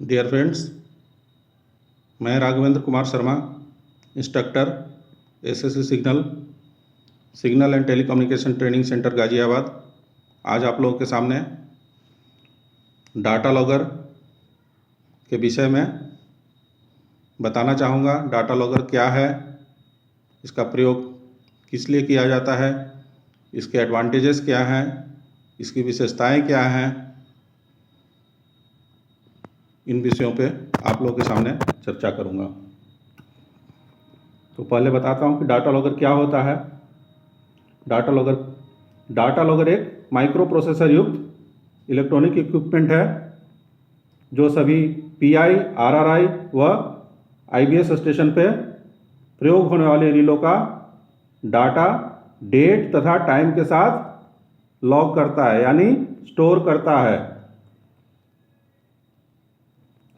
Dear friends, मैं Raghavendra Kumar Sharma, instructor SSC signal and telecommunication training centre Ghaziabad. आज आप लोगों के सामने डाटा लॉगर के विषय में बताना चाहूँगा। डाटा लॉगर क्या है, इसका प्रयोग किस लिए किया जाता है, इसके एडवांटेजेस क्या हैं, इसकी विशेषताएं क्या हैं, इन विषयों पे आप लोगों के सामने चर्चा करूँगा। तो पहले बताता हूँ कि डाटा लॉगर क्या होता है। डाटा लॉगर एक माइक्रो प्रोसेसर युक्त इलेक्ट्रॉनिक इक्विपमेंट है जो सभी पीआई, आरआरआई व आईबीएस स्टेशन पे प्रयोग होने वाले रीलों का डाटा डेट तथा टाइम के साथ लॉग करता है, यानी स्टोर करता है।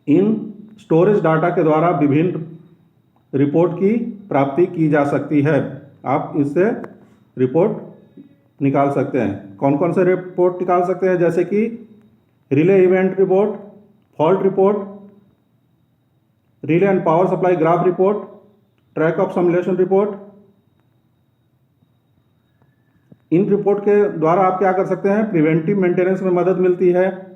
इन स्टोरेज डाटा के द्वारा विभिन्न रिपोर्ट की प्राप्ति की जा सकती है। आप इससे रिपोर्ट निकाल सकते हैं। कौन कौन से रिपोर्ट निकाल सकते हैं, जैसे कि relay event report, fault report, relay and power supply graph report, track of simulation report. In report के द्वारा आप क्या कर सकते हैं, प्रिवेंटिव मेंटेनेंस में मदद मिलती है।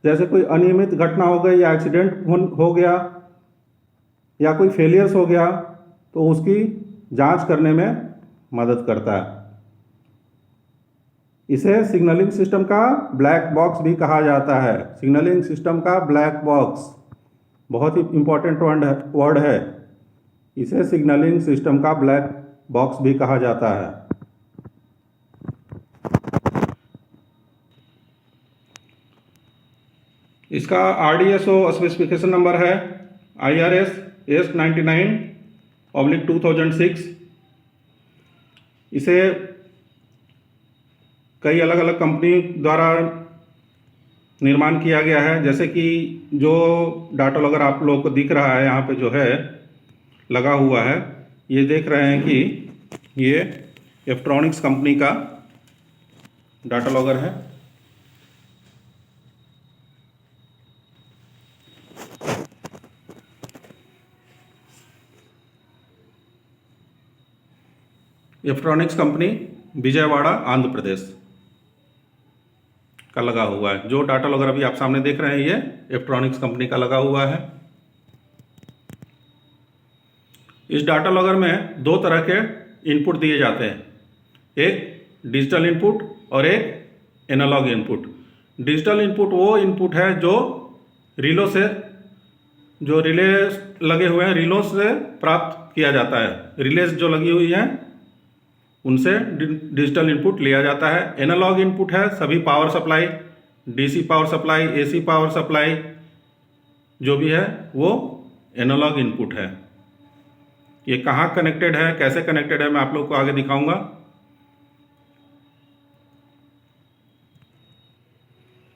जैसे कोई अनियमित घटना हो गई या एक्सीडेंट हो गया या कोई फेलियर्स हो गया तो उसकी जांच करने में मदद करता है। इसे सिग्नलिंग सिस्टम का ब्लैक बॉक्स भी कहा जाता है। सिग्नलिंग सिस्टम का ब्लैक बॉक्स बहुत ही इंपॉर्टेंट वर्ड है। इसे सिग्नलिंग सिस्टम का ब्लैक बॉक्स भी कहा जाता है। इसका RDSO स्पेसिफिकेशन नंबर है IRS S99/2006। इसे कई अलग अलग कंपनी द्वारा निर्माण किया गया है। जैसे कि जो डाटा लॉगर आप लोगों को दिख रहा है यहाँ पे जो है लगा हुआ है, ये देख रहे हैं कि ये एफ्ट्रॉनिक्स कंपनी का डाटा लॉगर है। एफ्ट्रॉनिक्स कंपनी विजयवाड़ा आंध्र प्रदेश का लगा हुआ है। जो डाटा लॉगर अभी आप सामने देख रहे हैं ये एफ्ट्रॉनिक्स कंपनी का लगा हुआ है। इस डाटा लॉगर में दो तरह के इनपुट दिए जाते हैं, एक डिजिटल इनपुट और एक एनालॉग इनपुट। डिजिटल इनपुट वो इनपुट है जो रीलों से, जो रिले लगे हुए हैं रीलों से प्राप्त किया जाता है। रिलेज जो लगी हुई है उनसे डिजिटल इनपुट लिया जाता है। एनालॉग इनपुट है सभी power supply, DC power supply, AC power supply जो भी है वो एनालॉग इनपुट है। ये कहाँ कनेक्टेड है, कैसे कनेक्टेड है, मैं आप लोग को आगे दिखाऊंगा।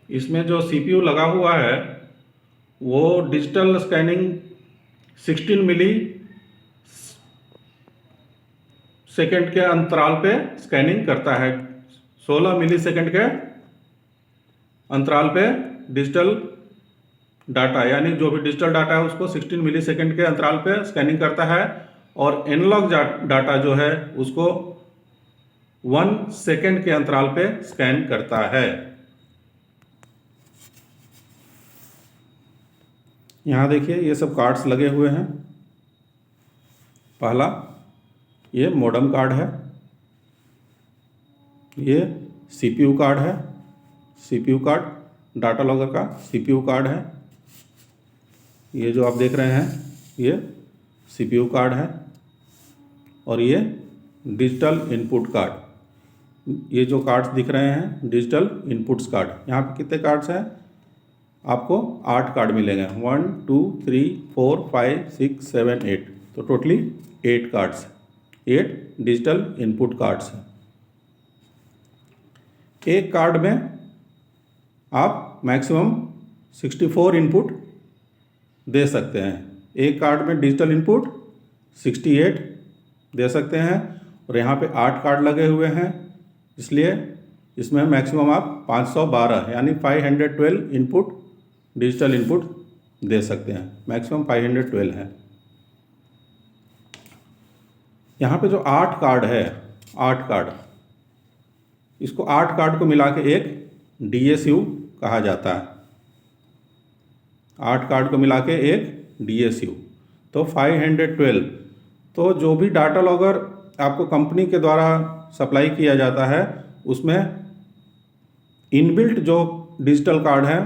इसमें जो CPU लगा हुआ है वो डिजिटल स्कैनिंग 16 मिली सेकेंड के अंतराल पे स्कैनिंग करता है। 16 मिली सेकेंड के अंतराल पे डिजिटल डाटा, यानी जो भी डिजिटल डाटा है उसको 16 मिली सेकेंड के अंतराल पे स्कैनिंग करता है। और एनालॉग डाटा जो है उसको 1 सेकेंड के अंतराल पे स्कैन करता है। यहाँ देखिए ये सब कार्ड्स लगे हुए हैं। पहला ये मॉडेम कार्ड है, ये CPU कार्ड है, CPU कार्ड डाटा लॉगर का CPU कार्ड है। ये जो आप देख रहे हैं ये CPU कार्ड है और ये डिजिटल इनपुट कार्ड। ये जो कार्ड्स दिख रहे हैं डिजिटल इनपुट्स कार्ड। यहाँ पे कितने कार्ड्स हैं, आपको 8 कार्ड मिलेंगे। 1 2 3 4 5 6 7 8, तो totally 8 cards, 8 digital input cards हैं। एक कार्ड में आप मैक्सिमम 64 इनपुट दे सकते हैं। एक कार्ड में डिजिटल इनपुट 68 दे सकते हैं और यहाँ पे 8 कार्ड लगे हुए हैं, इसलिए इसमें मैक्सिमम आप 512 यानी 512 इनपुट डिजिटल इनपुट दे सकते हैं, मैक्सिमम 512 है। यहाँ पे जो 8 कार्ड है, 8 कार्ड, इसको 8 कार्ड को मिला के एक DSU कहा जाता है। 8 कार्ड को मिला के एक DSU, तो 512। तो जो भी डाटा लॉगर आपको कंपनी के द्वारा सप्लाई किया जाता है उसमें इनबिल्ट जो डिजिटल कार्ड है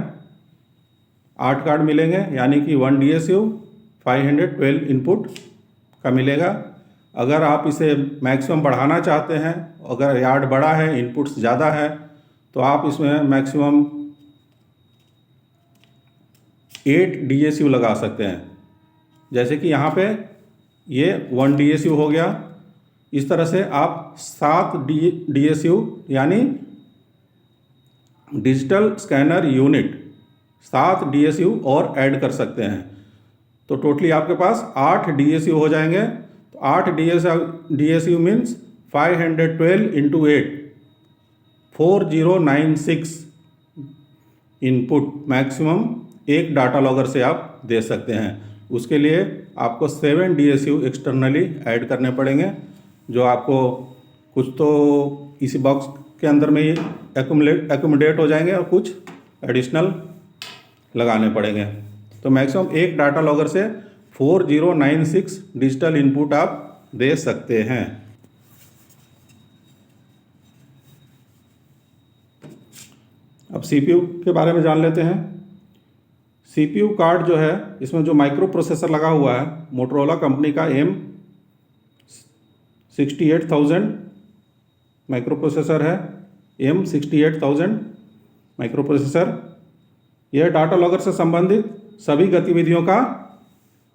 8 कार्ड मिलेंगे, यानी कि 1 DSU 512 इनपुट का मिलेगा। अगर आप इसे मैक्सिमम बढ़ाना चाहते हैं, अगर यार्ड बड़ा है, इनपुट्स ज़्यादा है, तो आप इसमें मैक्सिमम 8 DSU लगा सकते हैं। जैसे कि यहाँ पे ये 1 DSU हो गया, इस तरह से आप 7 DSU यानी डिजिटल स्कैनर यूनिट 7 DSU और ऐड कर सकते हैं। तो टोटली आपके पास 8 DSU हो जाएंगे। तो 8 DSU means 512 into 8, 4096 input maximum एक डाटा लॉगर से आप दे सकते हैं। उसके लिए आपको 7 DSU एक्सटर्नली ऐड करने पड़ेंगे, जो आपको कुछ तो इसी बॉक्स के अंदर में ही एकोमोडेट हो जाएंगे और कुछ एडिशनल लगाने पड़ेंगे। तो मैक्सिमम एक डाटा लॉगर से 4096 डिजिटल इनपुट आप दे सकते हैं। अब CPU के बारे में जान लेते हैं। CPU कार्ड जो है, इसमें जो माइक्रो प्रोसेसर लगा हुआ है, मोटरोला कंपनी का M68000 माइक्रो प्रोसेसर है। M68000 माइक्रो प्रोसेसर यह डाटा लॉगर से संबंधित सभी गतिविधियों का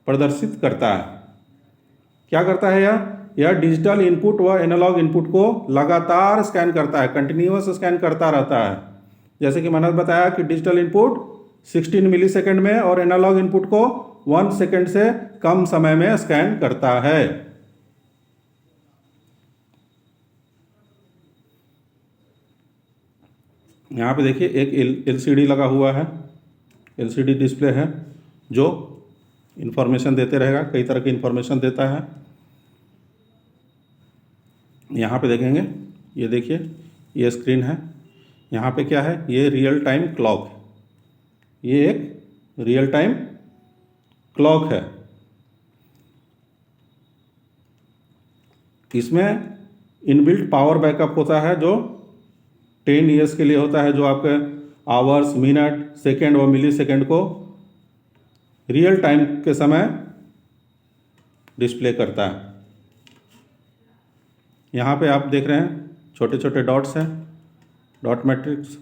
प्रदर्शित करता है। क्या करता है यह डिजिटल इनपुट व एनालॉग इनपुट को लगातार स्कैन करता है, कंटिन्यूअस स्कैन करता रहता है। जैसे कि मैंने बताया कि डिजिटल इनपुट 16 मिलीसेकंड में और एनालॉग इनपुट को 1 सेकंड से कम समय में स्कैन करता है। यहाँ पे देखिए एक LCD लगा हुआ है, LCD डिस्प्ले है जो इंफॉर्मेशन देते रहेगा, कई तरह की इंफॉर्मेशन देता है। यहाँ पे देखेंगे, ये देखिए ये स्क्रीन है, यहाँ पे क्या है, ये रियल टाइम क्लॉक है, ये एक रियल टाइम क्लॉक है। इसमें इनबिल्ट पावर बैकअप होता है जो 10 ईयर्स के लिए होता है, जो आपके आवर्स, मिनट, सेकेंड व मिली सेकेंड को रियल टाइम के समय डिस्प्ले करता है। यहाँ पे आप देख रहे हैं छोटे छोटे डॉट्स हैं, डॉट मैट्रिक्स।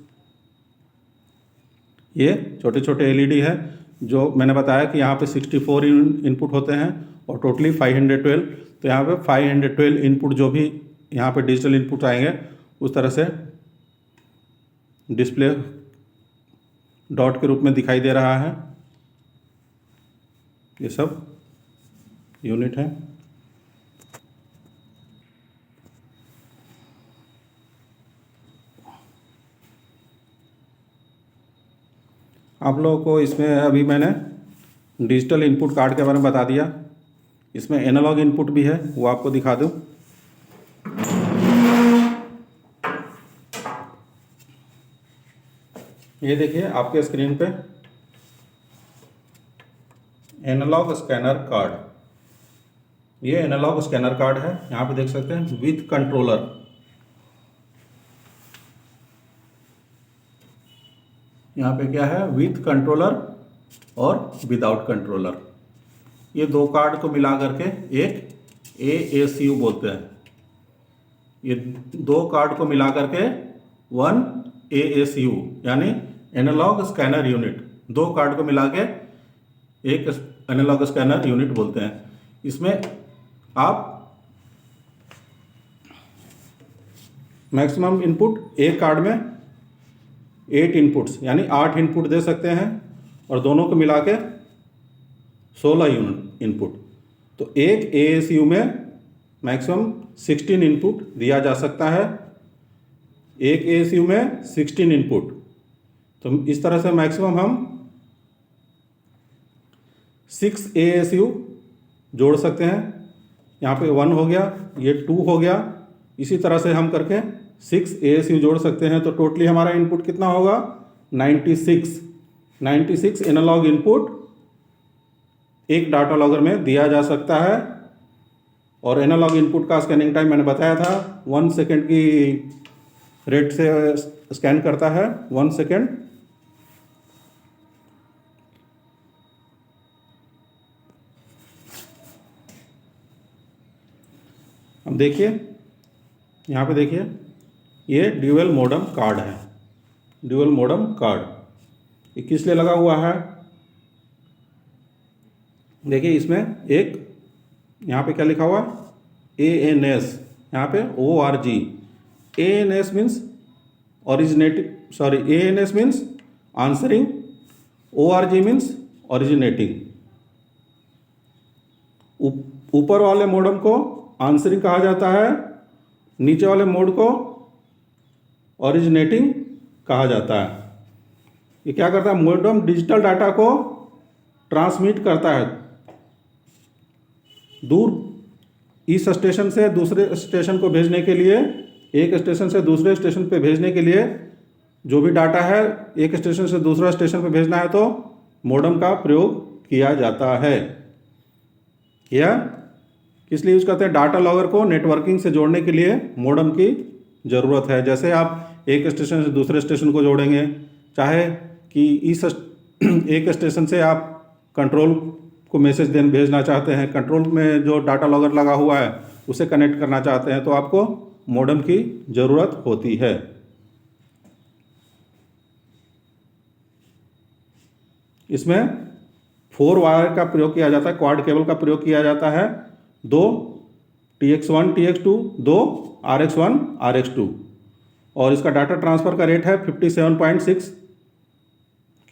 ये छोटे छोटे LED है, जो मैंने बताया कि यहाँ पे 64 इनपुट होते हैं और टोटली 512। तो यहाँ पे 512 इनपुट जो भी यहाँ पे डिजिटल इनपुट आएंगे उस तरह से डिस्प्ले डॉट के रूप में दिखाई दे रहा है। ये सब यूनिट है। आप लोगों को इसमें अभी मैंने डिजिटल इनपुट कार्ड के बारे में बता दिया। इसमें एनालॉग इनपुट भी है, वो आपको दिखा दूँ। ये देखिए आपके स्क्रीन पे एनालॉग स्कैनर कार्ड, ये एनालॉग स्कैनर कार्ड है। यहाँ पे देख सकते हैं विथ कंट्रोलर। यहाँ पे क्या है, विथ कंट्रोलर और विदाउट कंट्रोलर। ये दो कार्ड को मिला करके एक ASU बोलते हैं। ये दो कार्ड को मिला करके 1 ASU यानी एनालॉग स्कैनर यूनिट, दो कार्ड को मिला के एक एनालॉग स्कैनर यूनिट बोलते हैं। इसमें आप मैक्सिमम इनपुट एक कार्ड में 8 इनपुट्स यानी 8 इनपुट दे सकते हैं और दोनों को मिला के 16 इनपुट। तो एक ASU में मैक्सिमम 16 इनपुट दिया जा सकता है, एक ASU में 16 इनपुट। तो इस तरह से मैक्सिमम हम 6 ASU जोड़ सकते हैं। यहाँ पे 1 हो गया, ये 2 हो गया, इसी तरह से हम करके 6 ASU जोड़ सकते हैं। तो टोटली हमारा इनपुट कितना होगा? 96 एनालॉग इनपुट एक डाटा लॉगर में दिया जा सकता है। और एनालॉग इनपुट का स्कैनिंग टाइम मैंने बताया था 1 सेकेंड की रेट से स्कैन करता है, 1 सेकेंड। अब देखिए, यहाँ पे देखिए, ये ड्यूअल मॉडेम कार्ड है। ड्यूअल मॉडेम कार्ड ये किस लिए लगा हुआ है? देखिए इसमें एक यहाँ पे क्या लिखा हुआ है? ANS, यहाँ पे ORG। ANS means originating, sorry, ANS means answering, ORG means originating. ऊपर वाले मॉडेम को आंसरिंग कहा जाता है, नीचे वाले मोड को ओरिजिनेटिंग कहा जाता है। ये क्या करता है? मॉडेम डिजिटल डाटा को ट्रांसमिट करता है दूर, इस स्टेशन से दूसरे स्टेशन को भेजने के लिए, एक स्टेशन से दूसरे स्टेशन पे भेजने के लिए जो भी डाटा है एक स्टेशन से दूसरा स्टेशन पे भेजना है तो मॉडेम का प्रयोग किया जाता है। या किस लिए यूज करते हैं? डाटा लॉगर को नेटवर्किंग से जोड़ने के लिए मॉडेम की ज़रूरत है। जैसे आप एक स्टेशन से दूसरे स्टेशन को जोड़ेंगे, चाहे कि इस एक स्टेशन से आप कंट्रोल को मैसेज भेजना चाहते हैं, कंट्रोल में जो डाटा लॉगर लगा हुआ है उसे कनेक्ट करना चाहते हैं, तो आपको मॉडेम की ज़रूरत होती है। इसमें 4 वायर का प्रयोग किया जाता है, क्वाड केबल का प्रयोग किया जाता है, 2 TX1 TX2, 2 RX1 RX2, और इसका डाटा ट्रांसफ़र का रेट है 57.6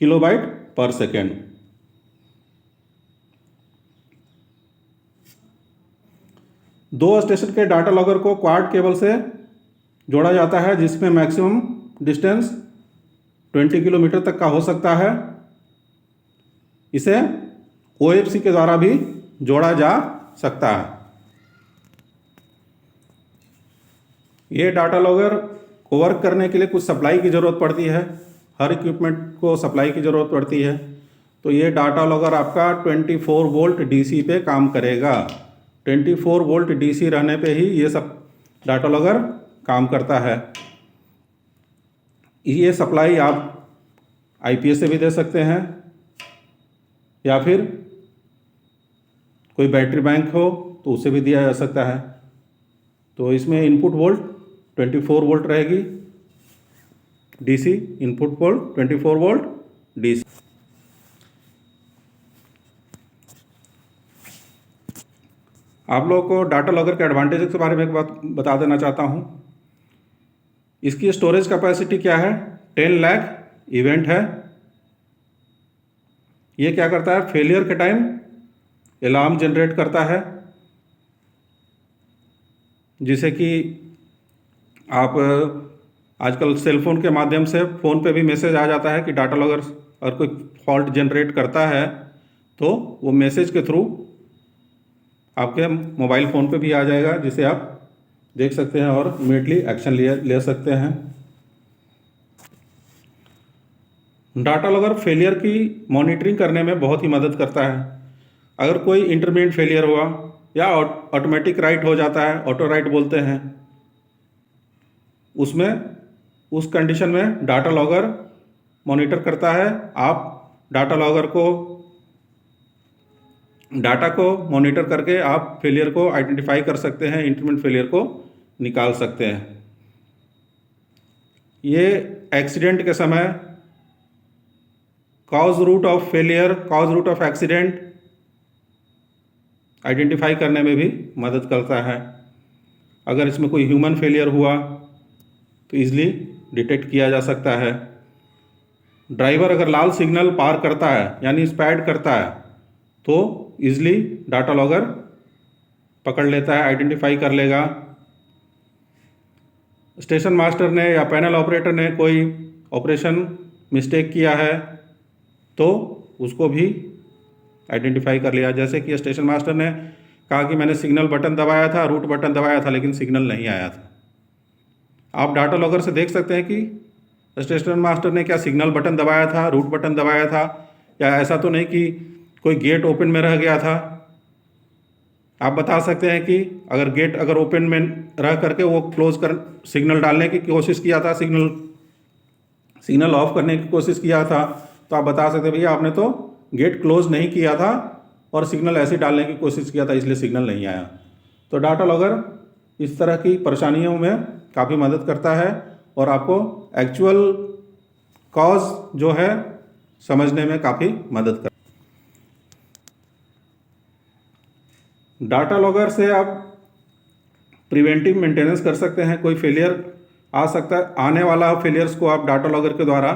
किलोबाइट पर सेकेंड। दो स्टेशन के डाटा लॉगर को क्वाड केबल से जोड़ा जाता है, जिसमें मैक्सिमम डिस्टेंस 20 किलोमीटर तक का हो सकता है। इसे OFC के द्वारा भी जोड़ा जा सकता है। ये डाटा लॉगर को वर्क करने के लिए कुछ सप्लाई की ज़रूरत पड़ती है, हर इक्विपमेंट को सप्लाई की ज़रूरत पड़ती है। तो ये डाटा लॉगर आपका 24 वोल्ट DC पे काम करेगा। 24 वोल्ट DC रहने पे ही ये सब डाटा लॉगर काम करता है। ये सप्लाई आप IPS से भी दे सकते हैं, या फिर कोई बैटरी बैंक हो तो उसे भी दिया जा सकता है। तो इसमें इनपुट वोल्ट 24 वोल्ट रहेगी, DC input volt 24 volt DC। आप लोगों को डाटा लॉगर के एडवांटेज के बारे में एक बात बता देना चाहता हूँ। इसकी स्टोरेज कैपेसिटी क्या है? 10 लाख इवेंट है। ये क्या करता है? फेलियर के टाइम अलार्म जनरेट करता है, जिसे कि आप आजकल सेलफोन के माध्यम से फ़ोन पे भी मैसेज आ जाता है कि डाटा लॉगर अगर कोई फॉल्ट जनरेट करता है तो वो मैसेज के थ्रू आपके मोबाइल फ़ोन पे भी आ जाएगा, जिसे आप देख सकते हैं और इमीडिएटली एक्शन ले सकते हैं। डाटा लॉगर फेलियर की मॉनिटरिंग करने में बहुत ही मदद करता है। अगर कोई इंटरमीडिएट फेलियर हुआ या ऑटोमेटिक राइट हो जाता है, ऑटो राइट बोलते हैं, उसमें उस कंडीशन में डाटा लॉगर मॉनिटर करता है। आप डाटा को मॉनिटर करके आप फेलियर को आइडेंटिफाई कर सकते हैं, इंटरमीडिएट फेलियर को निकाल सकते हैं। ये एक्सीडेंट के समय cause root of failure, cause root of accident identify करने में भी मदद करता है। अगर इसमें कोई ह्यूमन फेलियर हुआ तो ईजिली डिटेक्ट किया जा सकता है। ड्राइवर अगर लाल सिग्नल पार करता है यानी स्पैड करता है तो ईजिली डाटा लॉगर पकड़ लेता है, आइडेंटिफाई कर लेगा। स्टेशन मास्टर ने या पैनल ऑपरेटर ने कोई ऑपरेशन मिस्टेक किया है तो उसको भी आइडेंटिफाई कर लिया। जैसे कि स्टेशन मास्टर ने कहा कि मैंने सिग्नल बटन दबाया था, रूट बटन दबाया था, लेकिन सिग्नल नहीं आया था। आप डाटा लॉगर से देख सकते हैं कि स्टेशन मास्टर ने क्या सिग्नल बटन दबाया था, रूट बटन दबाया था, या ऐसा तो नहीं कि कोई गेट ओपन में रह गया था। आप बता सकते हैं कि अगर गेट अगर ओपन में रह करके वो क्लोज कर सिग्नल डालने की कोशिश किया था, सिग्नल ऑफ करने की कोशिश किया था, तो आप बता सकते हैं भैया आपने तो गेट क्लोज नहीं किया था और सिग्नल ऐसे डालने की कोशिश किया था, इसलिए सिग्नल नहीं आया। तो डाटा लॉगर इस तरह की परेशानियों में काफ़ी मदद करता है और आपको एक्चुअल कॉज जो है समझने में काफ़ी मदद करता है। डाटा लॉगर से आप प्रिवेंटिव मेंटेनेंस कर सकते हैं। कोई फेलियर आ सकता है, आने वाला फेलियर्स को आप डाटा लॉगर के द्वारा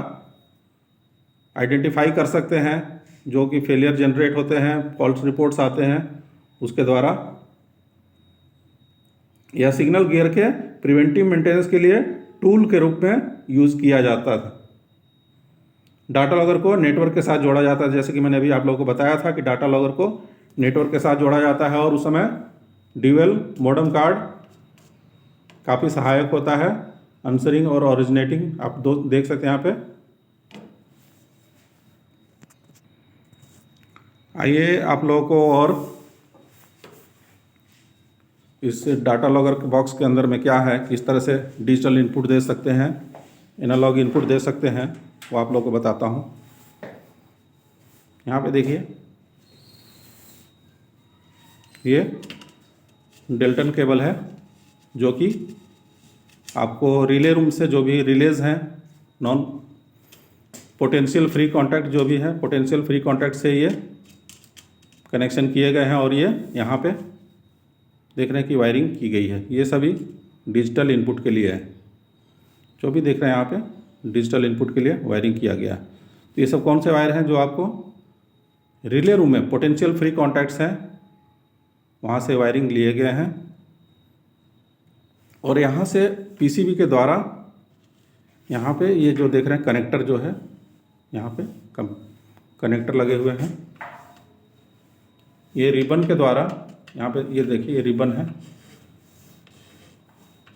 आइडेंटिफाई कर सकते हैं। जो कि फेलियर जनरेट होते हैं, फॉल्स रिपोर्ट्स आते हैं, उसके द्वारा यह सिग्नल गियर के प्रिवेंटिव मेंटेनेंस के लिए टूल के रूप में यूज़ किया जाता था। डाटा लॉगर को नेटवर्क के साथ जोड़ा जाता है, जैसे कि मैंने अभी आप लोगों को बताया था कि डाटा लॉगर को नेटवर्क के साथ जोड़ा जाता है और उस समय ड्यूअल मॉडेम कार्ड काफ़ी सहायक होता है आंसरिंग और ओरिजिनेटिंग। आप दो देख सकते हैं यहाँ पे। आइए आप लोगों को और इस डाटा लॉगर के बॉक्स के अंदर में क्या है, किस तरह से डिजिटल इनपुट दे सकते हैं, एनालॉग इनपुट दे सकते हैं, वो आप लोगों को बताता हूँ। यहाँ पे देखिए, ये डेल्टन केबल है जो कि आपको रिले रूम से जो भी रिलेज हैं, नॉन पोटेंशियल फ्री कॉन्टैक्ट जो भी है, पोटेंशियल फ्री कॉन्टैक्ट से ये कनेक्शन किए गए हैं और ये यहाँ पे देख रहे हैं कि वायरिंग की गई है। ये सभी डिजिटल इनपुट के लिए है, जो भी देख रहे हैं यहाँ पे डिजिटल इनपुट के लिए वायरिंग किया गया है। तो ये सब कौन से वायर हैं जो आपको रिले रूम में पोटेंशियल फ्री कॉन्टैक्ट्स हैं, वहाँ से वायरिंग लिए गए हैं और यहाँ से पीसीबी के द्वारा यहाँ पे ये जो देख रहे हैं कनेक्टर जो है, यहाँ पे कनेक्टर लगे हुए हैं। ये रिबन के द्वारा यहाँ पे ये देखिए, ये रिबन है।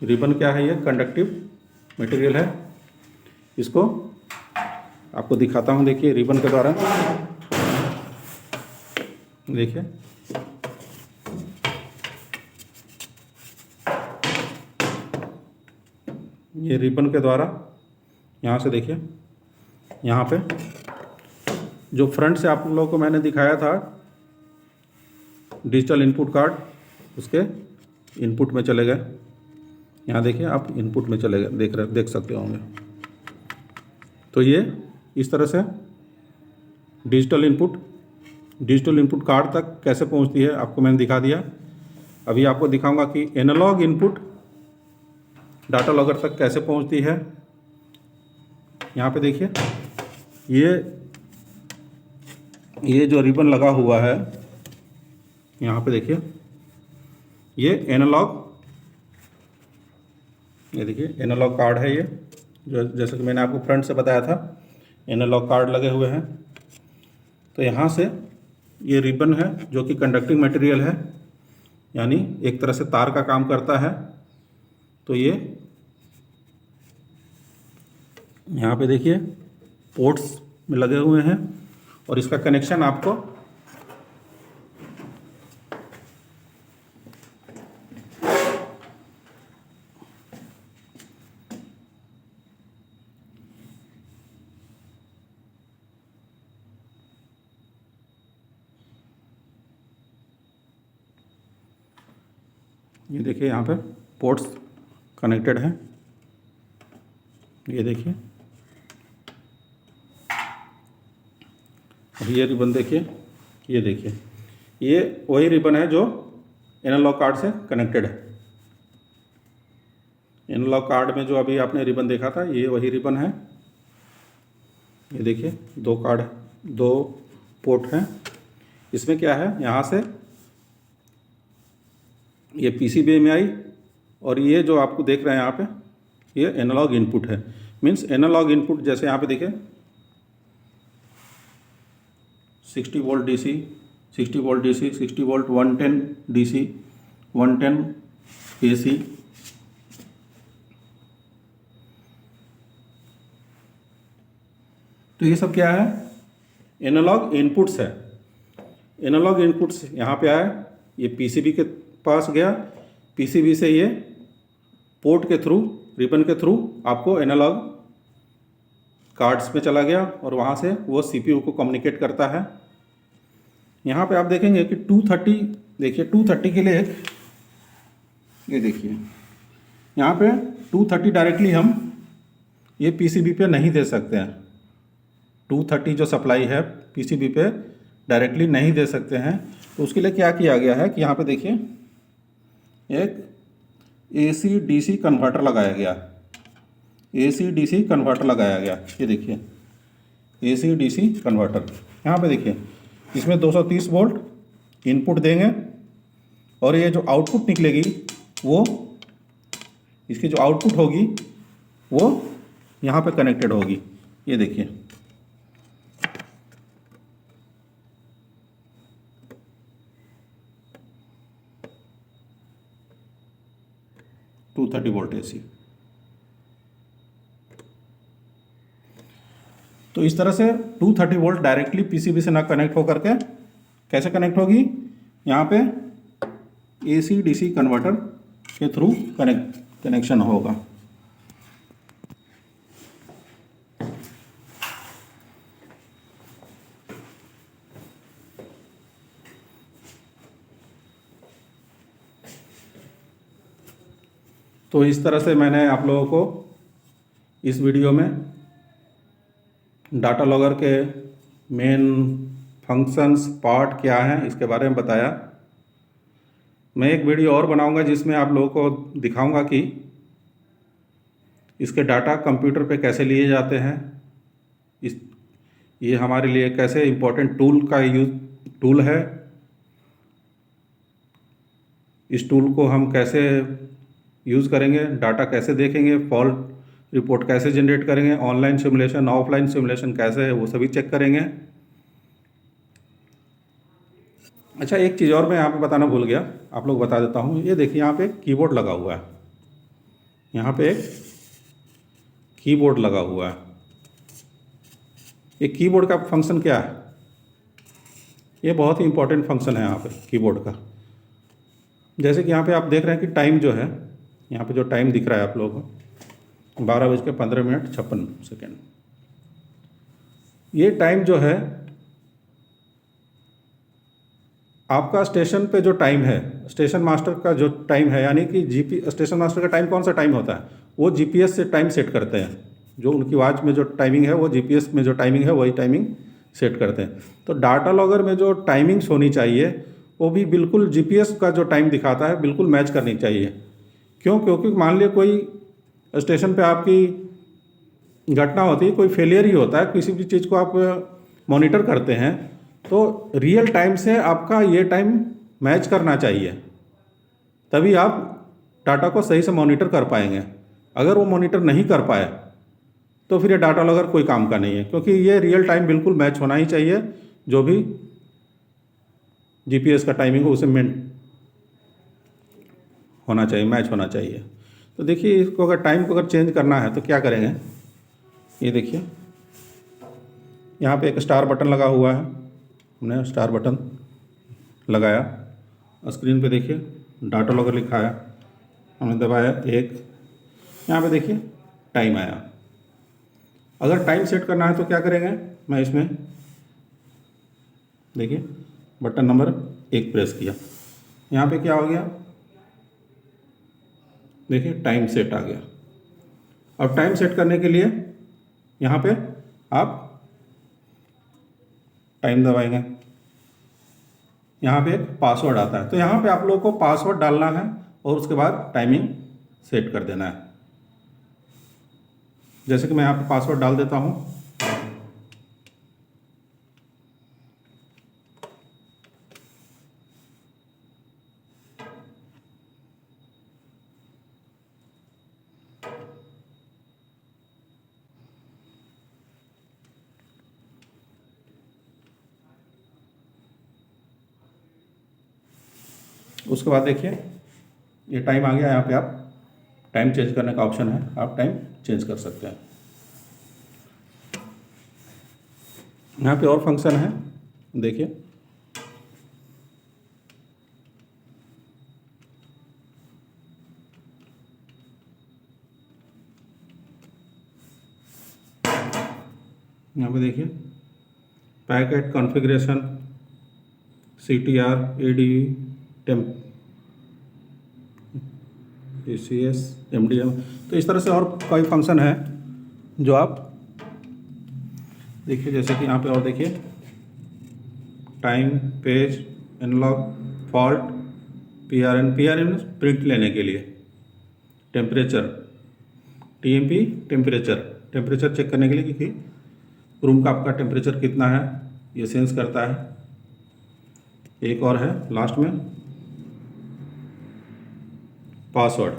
रिबन क्या है? ये कंडक्टिव मटेरियल है। इसको आपको दिखाता हूँ। देखिए रिबन के द्वारा, देखिए ये रिबन के द्वारा यहाँ से देखिए, यहाँ पे जो फ्रंट से आप लोगों को मैंने दिखाया था डिजिटल इनपुट कार्ड, उसके इनपुट में चले गए। यहाँ देखिए आप इनपुट में चले गए, देख सकते होंगे। तो ये इस तरह से डिजिटल इनपुट कार्ड तक कैसे पहुँचती है आपको मैंने दिखा दिया। अभी आपको दिखाऊंगा कि एनालॉग इनपुट डाटा लॉगर तक कैसे पहुँचती है। यहाँ पे देखिए, ये जो रिबन लगा हुआ है, यहाँ पे देखिए ये एनालॉग, ये देखिए एनालॉग कार्ड है। ये जो जैसे कि मैंने आपको फ्रंट से बताया था, एनालॉग कार्ड लगे हुए हैं। तो यहाँ से ये रिबन है जो कि कंडक्टिंग मटेरियल है, यानी एक तरह से तार का काम करता है। तो ये यहाँ पे देखिए पोर्ट्स में लगे हुए हैं और इसका कनेक्शन आपको ये देखिए यहाँ पे पोर्ट्स कनेक्टेड हैं। ये देखिए, अब ये रिबन देखिए, ये देखिए ये वही रिबन है जो एनालॉग कार्ड से कनेक्टेड है। एनालॉग कार्ड में जो अभी आपने रिबन देखा था, ये वही रिबन है। ये देखिए दो पोर्ट हैं। इसमें क्या है, यहाँ से ये पीसीबी में आई और ये जो आपको देख रहे हैं यहाँ पे, ये एनालॉग इनपुट है। मीन्स एनालॉग इनपुट जैसे यहाँ पे देखिए 60 volt DC 60 volt DC, 60 volt, 110 DC, 110 AC। तो ये सब क्या है? एनालॉग इनपुट्स है। एनालॉग इनपुट्स यहाँ पे आया, ये पीसीबी के पास गया, पीसीबी से ये पोर्ट के थ्रू, रिबन के थ्रू आपको एनालॉग कार्ड्स में चला गया और वहाँ से वो सीपीयू को कम्युनिकेट करता है। यहाँ पे आप देखेंगे कि 230, देखिए 230 के लिए ये देखिए यहाँ पे 230 डायरेक्टली हम ये पीसीबी पे नहीं दे सकते हैं। 230 जो सप्लाई है पीसीबी पे डायरेक्टली नहीं दे सकते हैं। तो उसके लिए क्या किया गया है कि यहाँ पे देखिए एक AC DC कन्वर्टर लगाया गया, AC DC कन्वर्टर लगाया गया। ये देखिए AC DC कन्वर्टर, यहाँ पे देखिए इसमें 230 वोल्ट इनपुट देंगे और ये जो आउटपुट निकलेगी वो, इसकी जो आउटपुट होगी वो यहाँ पे कनेक्टेड होगी। ये देखिए टू 30 वोल्ट AC। तो इस तरह से 230 वोल्ट डायरेक्टली पीसीबी से ना कनेक्ट होकर के कैसे कनेक्ट होगी, यहाँ पे AC DC कन्वर्टर के थ्रू कनेक्शन होगा। तो इस तरह से मैंने आप लोगों को इस वीडियो में डाटा लॉगर के मेन फंक्शंस, पार्ट क्या हैं, इसके बारे में बताया। मैं एक वीडियो और बनाऊंगा जिसमें आप लोगों को दिखाऊंगा कि इसके डाटा कंप्यूटर पे कैसे लिए जाते हैं, ये हमारे लिए कैसे इम्पोर्टेंट टूल है। इस टूल को हम कैसे यूज़ करेंगे, डाटा कैसे देखेंगे, फॉल्ट रिपोर्ट कैसे जनरेट करेंगे, ऑनलाइन सिमुलेशन ऑफलाइन सिमुलेशन कैसे है वो सभी चेक करेंगे। अच्छा, एक चीज़ और मैं यहाँ पे बताना भूल गया, आप लोग बता देता हूँ। ये देखिए यहाँ पे कीबोर्ड लगा हुआ है, यहाँ पे एक कीबोर्ड लगा हुआ है। ये कीबोर्ड का फंक्शन क्या है? ये बहुत ही इंपॉर्टेंट फंक्शन है यहाँ पे कीबोर्ड का। जैसे कि यहाँ पे आप देख रहे हैं कि टाइम जो है, यहाँ पे जो टाइम दिख रहा है आप लोगों को 12:15:56। ये टाइम जो है आपका स्टेशन पे जो टाइम है, स्टेशन मास्टर का जो टाइम है, यानी कि स्टेशन मास्टर का टाइम कौन सा टाइम होता है, वो जीपीएस से टाइम सेट करते हैं। जो उनकी वॉच में जो टाइमिंग है वो जीपीएस में जो टाइमिंग है वही टाइमिंग सेट करते हैं। तो डाटा लॉगर में जो टाइमिंग्स होनी चाहिए वो भी बिल्कुल जीपीएस का जो टाइम दिखाता है बिल्कुल मैच करनी चाहिए। क्यों? क्योंकि मान लिया कोई स्टेशन पे आपकी घटना होती है, कोई फेलियर ही होता है, किसी भी चीज़ को आप मॉनिटर करते हैं तो रियल टाइम से आपका ये टाइम मैच करना चाहिए, तभी आप डाटा को सही से मॉनिटर कर पाएंगे। अगर वो मॉनिटर नहीं कर पाए तो फिर ये डाटा लॉगर कोई काम का नहीं है, क्योंकि ये रियल टाइम बिल्कुल मैच होना ही चाहिए। जो भी जीपीएस का टाइमिंग हो उसे होना चाहिए, मैच होना चाहिए। तो देखिए इसको अगर टाइम को अगर चेंज करना है तो क्या करेंगे, ये देखिए यहाँ पे एक स्टार बटन लगा हुआ है, हमने स्टार बटन लगाया, स्क्रीन पे देखिए डाटा लॉगर लिखा है, हमने दबाया एक, यहाँ पे देखिए टाइम आया। अगर टाइम सेट करना है तो क्या करेंगे, मैं इसमें देखिए बटन नंबर 1 प्रेस किया, यहाँ पे क्या हो गया, देखिए टाइम सेट आ गया। अब टाइम सेट करने के लिए यहाँ पे आप टाइम दबाएंगे, यहाँ पे एक पासवर्ड आता है, तो यहाँ पे आप लोगों को पासवर्ड डालना है और उसके बाद टाइमिंग सेट कर देना है। जैसे कि मैं यहाँ पे पासवर्ड डाल देता हूँ, उसके बाद देखिए ये टाइम आ गया, यहाँ पे आप टाइम चेंज करने का ऑप्शन है, आप टाइम चेंज कर सकते हैं। यहाँ पे और फंक्शन है, देखिए यहाँ पे देखिए packet configuration, CTR, ADV, temp, ACS, MDM। तो इस तरह से और कई फंक्शन है जो आप देखिए, जैसे कि यहाँ पे और देखिए time, page, analogue, fault, PRN print लेने के लिए, टेम्परेचर, TMP टेम्परेचर चेक करने के लिए कि रूम का आपका टेम्परेचर कितना है, ये सेंस करता है। एक और है लास्ट में पासवर्ड।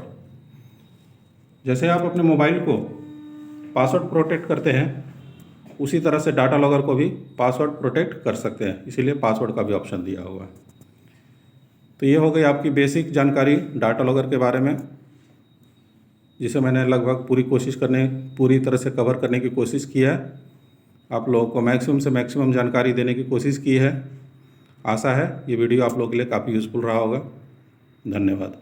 जैसे आप अपने मोबाइल को पासवर्ड प्रोटेक्ट करते हैं, उसी तरह से डाटा लॉगर को भी पासवर्ड प्रोटेक्ट कर सकते हैं, इसीलिए पासवर्ड का भी ऑप्शन दिया हुआ है। तो ये हो गई आपकी बेसिक जानकारी डाटा लॉगर के बारे में, जिसे मैंने लगभग पूरी तरह से कवर करने की कोशिश की है। आप लोगों को मैक्सिमम से मैक्सिमम जानकारी देने की कोशिश की है। आशा है ये वीडियो आप लोगों के लिए काफ़ी यूज़फुल रहा होगा। धन्यवाद।